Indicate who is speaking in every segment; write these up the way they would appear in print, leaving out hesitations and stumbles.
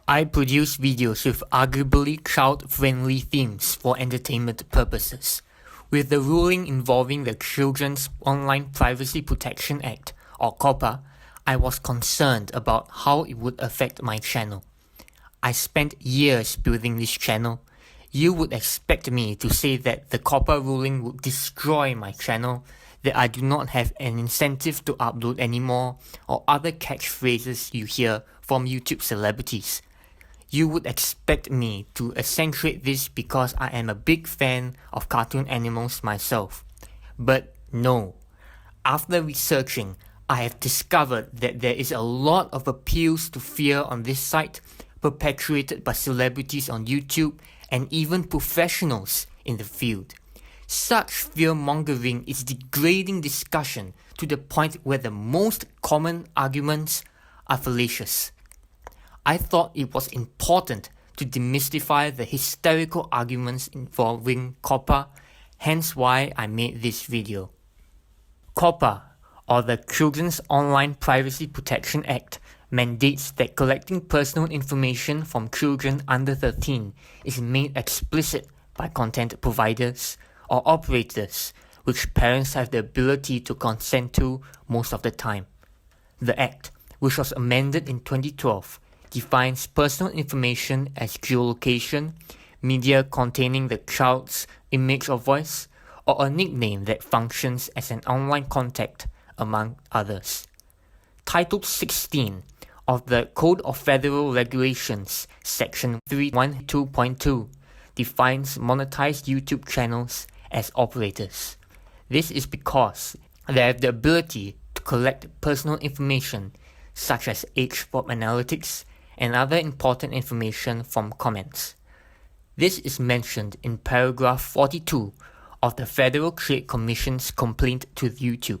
Speaker 1: I produce videos with arguably child-friendly themes for entertainment purposes. With the ruling involving the Children's Online Privacy Protection Act, or COPPA, I was concerned about how it would affect my channel. I spent years building this channel. You would expect me to say that the COPPA ruling would destroy my channel, that I do not have an incentive to upload anymore, or other catchphrases you hear from YouTube celebrities. You would expect me to accentuate this because I am a big fan of cartoon animals myself. But no. After researching, I have discovered that there is a lot of appeals to fear on this site, perpetuated by celebrities on YouTube and even professionals in the field. Such fear-mongering is degrading discussion to the point where the most common arguments are fallacious. I thought it was important to demystify the hysterical arguments involving COPPA, hence why I made this video. COPPA, or the Children's Online Privacy Protection Act, mandates that collecting personal information from children under 13 is made explicit by content providers or operators, which parents have the ability to consent to most of the time. The Act, which was amended in 2012, defines personal information as geolocation, media containing the child's image or voice, or a nickname that functions as an online contact, among others. Title 16 of the Code of Federal Regulations, Section 312.2, defines monetized YouTube channels as operators. This is because they have the ability to collect personal information such as age from analytics and other important information from comments. This is mentioned in paragraph 42 of the Federal Trade Commission's complaint to YouTube.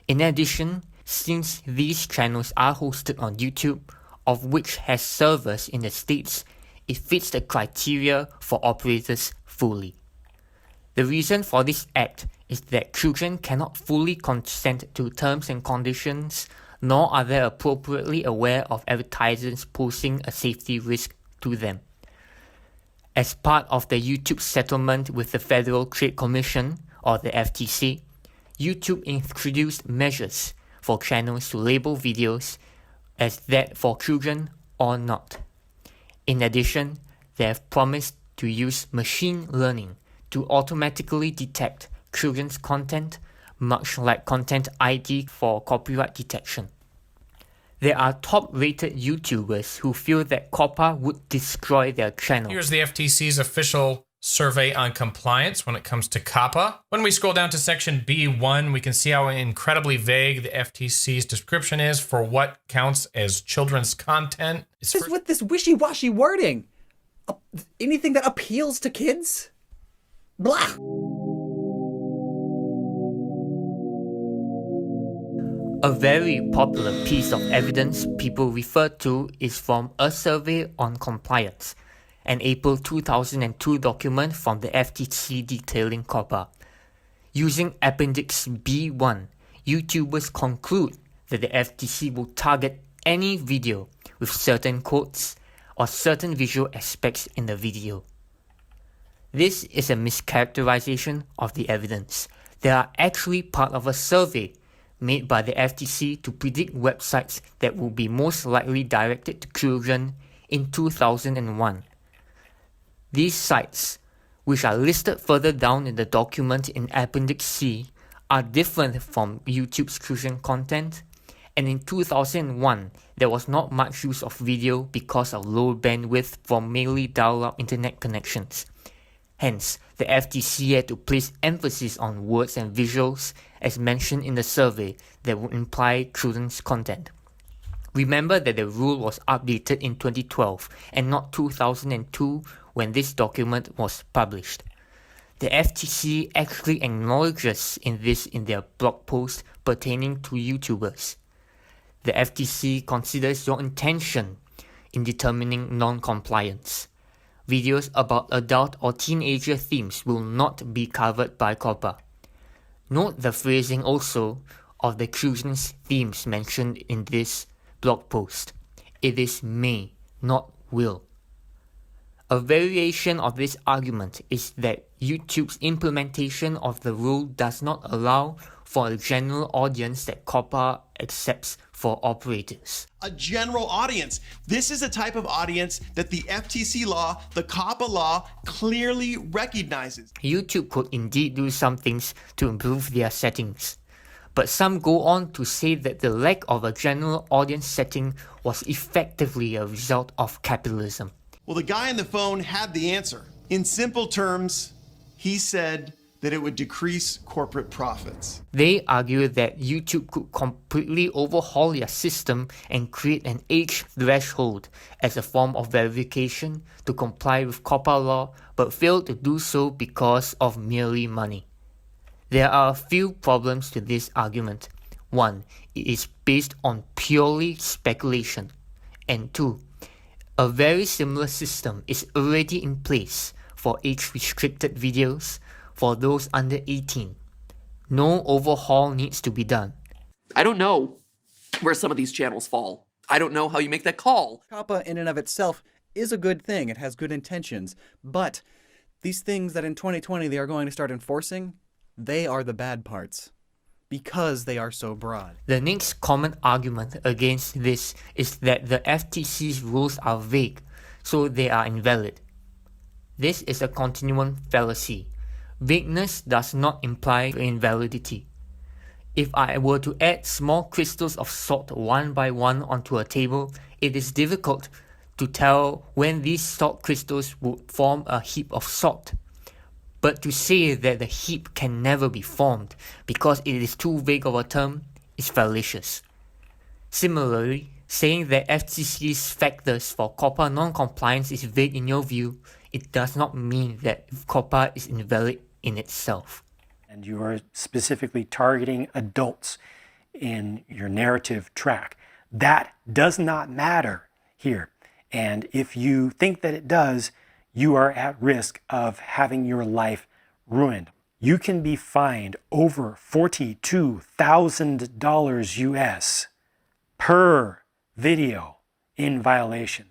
Speaker 1: In addition, since these channels are hosted on YouTube, of which has servers in the States, it fits the criteria for operators fully. The reason for this act is that children cannot fully consent to terms and conditions, nor are they appropriately aware of advertisers posing a safety risk to them. As part of the YouTube settlement with the Federal Trade Commission, or the FTC, YouTube introduced measures for channels to label videos as that for children or not. In addition, they have promised to use machine learning to automatically detect children's content, much like Content ID for copyright detection. There are top-rated YouTubers who feel that COPPA would destroy their channel.
Speaker 2: Here's the FTC's official survey on compliance when it comes to COPPA. When we scroll down to section B1, we can see how incredibly vague the FTC's description is for what counts as children's content.
Speaker 3: Just with this wishy-washy wording. Anything that appeals to kids? Blah!
Speaker 1: A very popular piece of evidence people refer to is from a survey on compliance, an April 2002 document from the FTC detailing COPPA. Using Appendix B1, YouTubers conclude that the FTC will target any video with certain quotes or certain visual aspects in the video. This is a mischaracterization of the evidence. They are actually part of a survey made by the FTC to predict websites that will be most likely directed to children in 2001. These sites, which are listed further down in the document in Appendix C, are different from YouTube's children content, and in 2001 there was not much use of video because of low bandwidth from mainly dial-up internet connections. Hence, the FTC had to place emphasis on words and visuals as mentioned in the survey that would imply children's content. Remember that the rule was updated in 2012 and not 2002 when this document was published. The FTC actually acknowledges this in their blog post pertaining to YouTubers. The FTC considers your intention in determining non-compliance. Videos about adult or teenager themes will not be covered by COPPA. Note the phrasing also of the children's themes mentioned in this blog post. It is may, not will. A variation of this argument is that YouTube's implementation of the rule does not allow for a general audience that COPPA accepts for operators.
Speaker 4: A general audience. This is a type of audience that the FTC law, the COPPA law, clearly recognizes.
Speaker 1: YouTube could indeed do some things to improve their settings, but some go on to say that the lack of a general audience setting was effectively a result of capitalism.
Speaker 4: Well, the guy on the phone had the answer. In simple terms, he said that it would decrease corporate profits.
Speaker 1: They argue that YouTube could completely overhaul their system and create an age threshold as a form of verification to comply with COPPA law, but failed to do so because of merely money. There are a few problems to this argument. 1. It is based on purely speculation. And 2. A very similar system is already in place for age-restricted videos for those under 18. No overhaul needs to be done.
Speaker 5: I don't know where some of these channels fall. I don't know how you make that call.
Speaker 3: COPPA in and of itself is a good thing. It has good intentions. But these things that in 2020 they are going to start enforcing, they are the bad parts because they are so broad.
Speaker 1: The next common argument against this is that the FTC's rules are vague, so they are invalid. This is a continuum fallacy. Vagueness does not imply invalidity. If I were to add small crystals of salt one by one onto a table, it is difficult to tell when these salt crystals would form a heap of salt. But to say that the heap can never be formed because it is too vague of a term is fallacious. Similarly, saying that FTC's factors for COPPA non-compliance is vague in your view, it does not mean that COPPA is invalid in itself.
Speaker 6: And you are specifically targeting adults in your narrative track. That does not matter here. And if you think that it does, you are at risk of having your life ruined. You can be fined over $42,000 US per video in violation,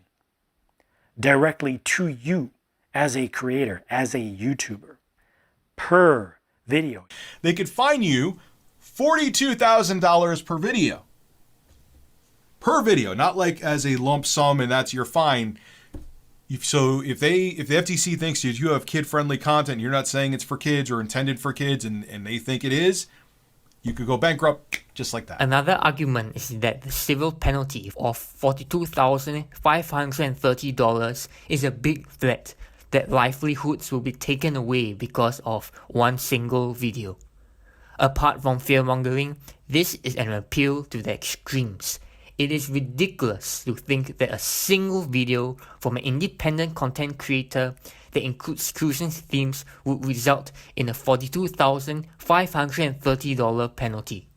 Speaker 6: directly to you as a creator, as a YouTuber, per video.
Speaker 7: They could fine you $42,000 per video. Per video, not like as a lump sum and that's your fine. So if the FTC thinks that you have kid-friendly content, you're not saying it's for kids or intended for kids, and they think it is, you could go bankrupt just like that.
Speaker 1: Another argument is that the civil penalty of $42,530 is a big threat that livelihoods will be taken away because of one single video. Apart from fear-mongering, this is an appeal to the extremes. It is ridiculous to think that a single video from an independent content creator that includes children's themes would result in a $42,530 penalty.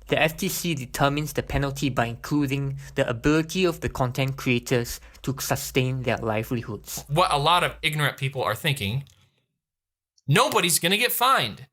Speaker 1: The FTC determines the penalty by including the ability of the content creators to sustain their livelihoods.
Speaker 2: What a lot of ignorant people are thinking, nobody's going to get fined.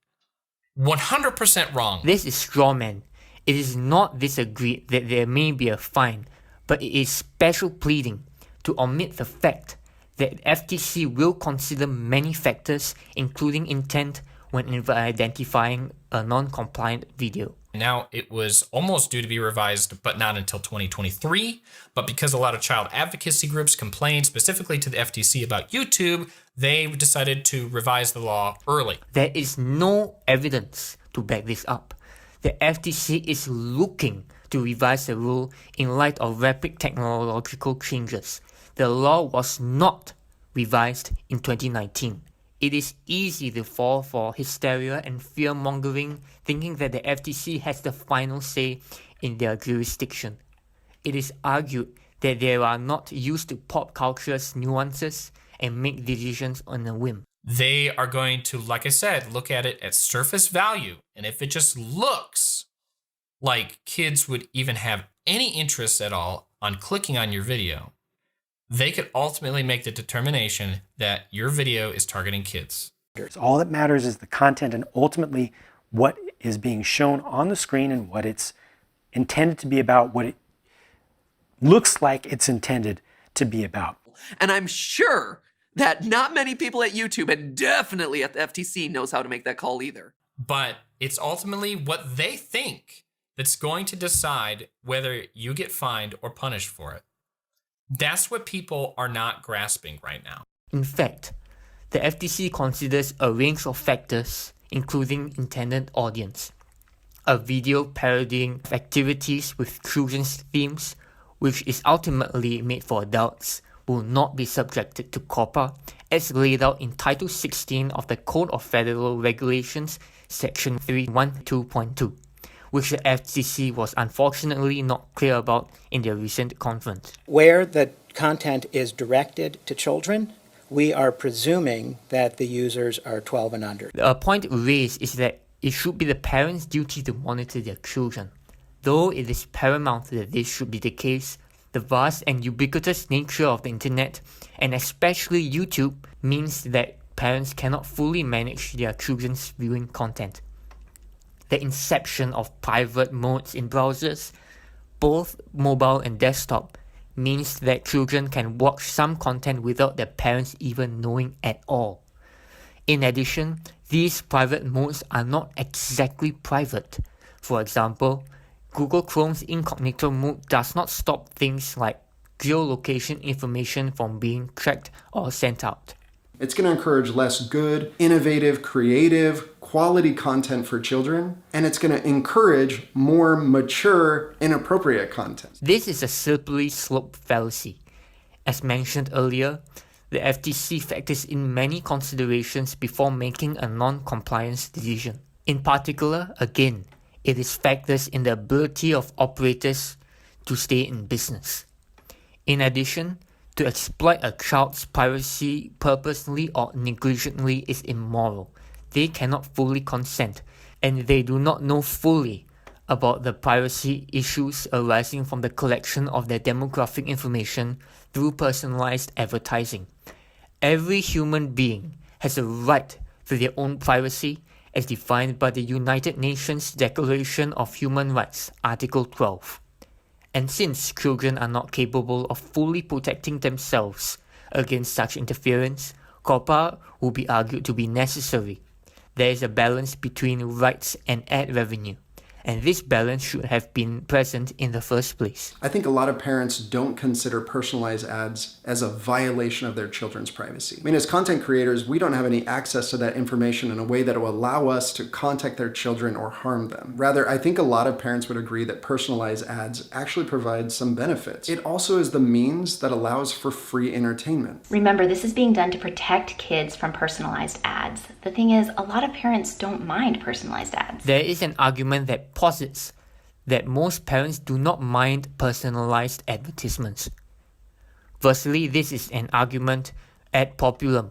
Speaker 2: 100% wrong.
Speaker 1: This is strawman. It is not disagreed that there may be a fine, but it is special pleading to omit the fact that FTC will consider many factors, including intent, when identifying a non-compliant video.
Speaker 2: Now, it was almost due to be revised, but not until 2023. But because a lot of child advocacy groups complained specifically to the FTC about YouTube, they decided to revise the law early.
Speaker 1: There is no evidence to back this up. The FTC is looking to revise the rule in light of rapid technological changes. The law was not revised in 2019. It is easy to fall for hysteria and fear-mongering, thinking that the FTC has the final say in their jurisdiction. It is argued that they are not used to pop culture's nuances and make decisions on a whim.
Speaker 2: They are going to, like I said, look at it at surface value. And if it just looks like kids would even have any interest at all on clicking on your video, they could ultimately make the determination that your video is targeting kids.
Speaker 6: All that matters is the content and ultimately what is being shown on the screen and what it's intended to be about, what it looks like it's intended to be about.
Speaker 5: And I'm sure that not many people at YouTube and definitely at the FTC knows how to make that call either.
Speaker 2: But it's ultimately what they think that's going to decide whether you get fined or punished for it. That's what people are not grasping right now.
Speaker 1: In fact, the FTC considers a range of factors, including intended audience. A video parodying activities with children's themes, which is ultimately made for adults, will not be subjected to COPPA, as laid out in Title 16 of the Code of Federal Regulations, Section 312.2, which the FTC was unfortunately not clear about in their recent conference.
Speaker 8: Where the content is directed to children, we are presuming that the users are 12 and under.
Speaker 1: A point raised is that it should be the parents' duty to monitor their children. Though it is paramount that this should be the case, the vast and ubiquitous nature of the internet, and especially YouTube, means that parents cannot fully manage their children's viewing content. The inception of private modes in browsers, both mobile and desktop, means that children can watch some content without their parents even knowing at all. In addition, these private modes are not exactly private. For example, Google Chrome's incognito mode does not stop things like geolocation information from being tracked or sent out.
Speaker 4: It's going to encourage less good, innovative, creative, quality content for children, and it's going to encourage more mature, inappropriate content.
Speaker 1: This is a slippery slope fallacy. As mentioned earlier, the FTC factors in many considerations before making a non-compliance decision. In particular, again, it is factors in the ability of operators to stay in business. In addition, to exploit a child's privacy purposely or negligently is immoral. They cannot fully consent, and they do not know fully about the privacy issues arising from the collection of their demographic information through personalized advertising. Every human being has a right to their own privacy as defined by the United Nations Declaration of Human Rights, Article 12. And since children are not capable of fully protecting themselves against such interference, COPPA will be argued to be necessary. There is a balance between rights and ad revenue, and this balance should have been present in the first place.
Speaker 4: I think a lot of parents don't consider personalized ads as a violation of their children's privacy. I mean, as content creators, we don't have any access to that information in a way that will allow us to contact their children or harm them. Rather, I think a lot of parents would agree that personalized ads actually provide some benefits. It also is the means that allows for free entertainment.
Speaker 9: Remember, this is being done to protect kids from personalized ads. The thing is, a lot of parents don't mind personalized ads.
Speaker 1: There is an argument that posits that most parents do not mind personalized advertisements. Firstly, this is an argument ad populum,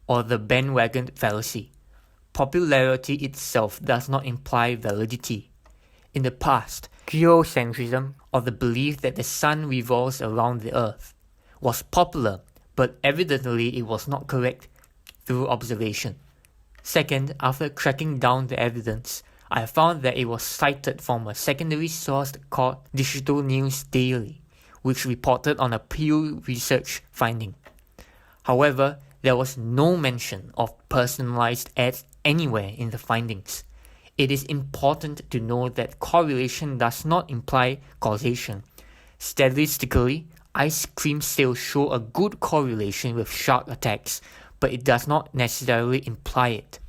Speaker 1: or the bandwagon fallacy. Popularity itself does not imply validity. In the past, geocentrism, or the belief that the sun revolves around the earth, was popular, but evidently it was not correct through observation. Second, after tracking down the evidence, I found that it was cited from a secondary source called Digital News Daily, which reported on a Pew Research finding. However, there was no mention of personalized ads anywhere in the findings. It is important to note that correlation does not imply causation. Statistically, ice cream sales show a good correlation with shark attacks, but it does not necessarily imply it.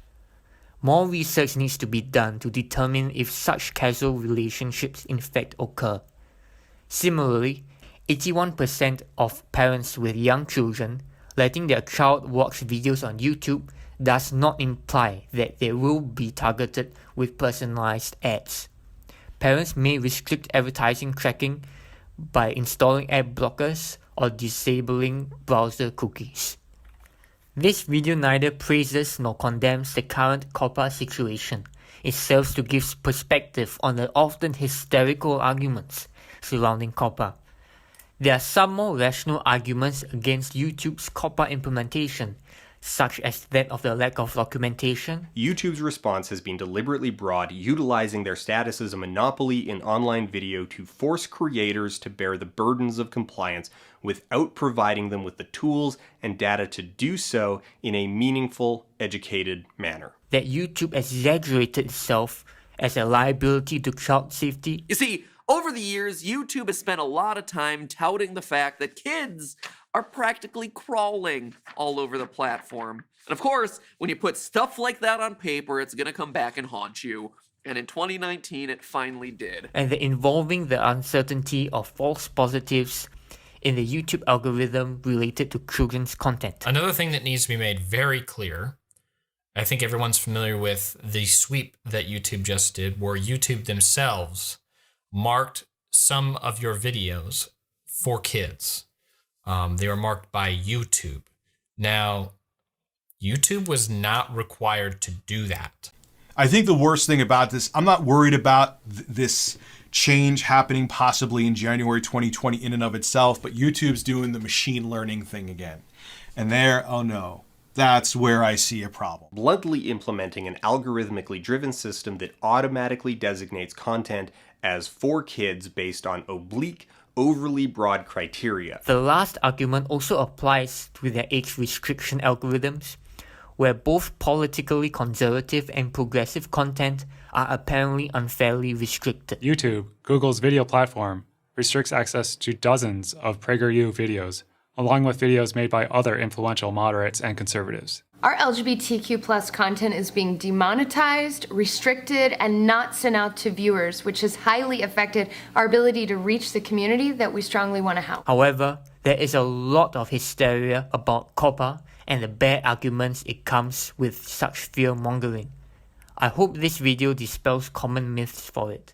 Speaker 1: More research needs to be done to determine if such causal relationships in fact occur. Similarly, 81% of parents with young children letting their child watch videos on YouTube does not imply that they will be targeted with personalized ads. Parents may restrict advertising tracking by installing ad blockers or disabling browser cookies. This video neither praises nor condemns the current COPPA situation. It serves to give perspective on the often hysterical arguments surrounding COPPA. There are some more rational arguments against YouTube's COPPA implementation, such as that of the lack of documentation,
Speaker 10: YouTube's response has been deliberately broad, utilizing their status as a monopoly in online video to force creators to bear the burdens of compliance without providing them with the tools and data to do so in a meaningful, educated manner.
Speaker 1: that YouTube exaggerated itself as a liability to child safety.
Speaker 5: You see, over the years, YouTube has spent a lot of time touting the fact that kids are practically crawling all over the platform. And of course, when you put stuff like that on paper, it's gonna come back and haunt you. And in 2019, it finally did.
Speaker 1: And involving the uncertainty of false positives in the YouTube algorithm related to children's content.
Speaker 2: Another thing that needs to be made very clear, I think everyone's familiar with the sweep that YouTube just did, where YouTube themselves marked some of your videos for kids. They were marked by YouTube. Now, YouTube was not required to do that.
Speaker 7: I think the worst thing about this, I'm not worried about this change happening possibly in January 2020 in and of itself, but YouTube's doing the machine learning thing again. And there, oh no, that's where I see a problem.
Speaker 10: Bluntly implementing an algorithmically driven system that automatically designates content as for kids based on oblique, overly broad criteria.
Speaker 1: The last argument also applies to their age restriction algorithms, where both politically conservative and progressive content are apparently unfairly restricted.
Speaker 11: YouTube, Google's video platform, restricts access to dozens of PragerU videos, along with videos made by other influential moderates and conservatives.
Speaker 12: Our LGBTQ+ content is being demonetized, restricted, and not sent out to viewers, which has highly affected our ability to reach the community that we strongly want to help.
Speaker 1: However, there is a lot of hysteria about COPPA and the bad arguments it comes with such fear-mongering. I hope this video dispels common myths for it.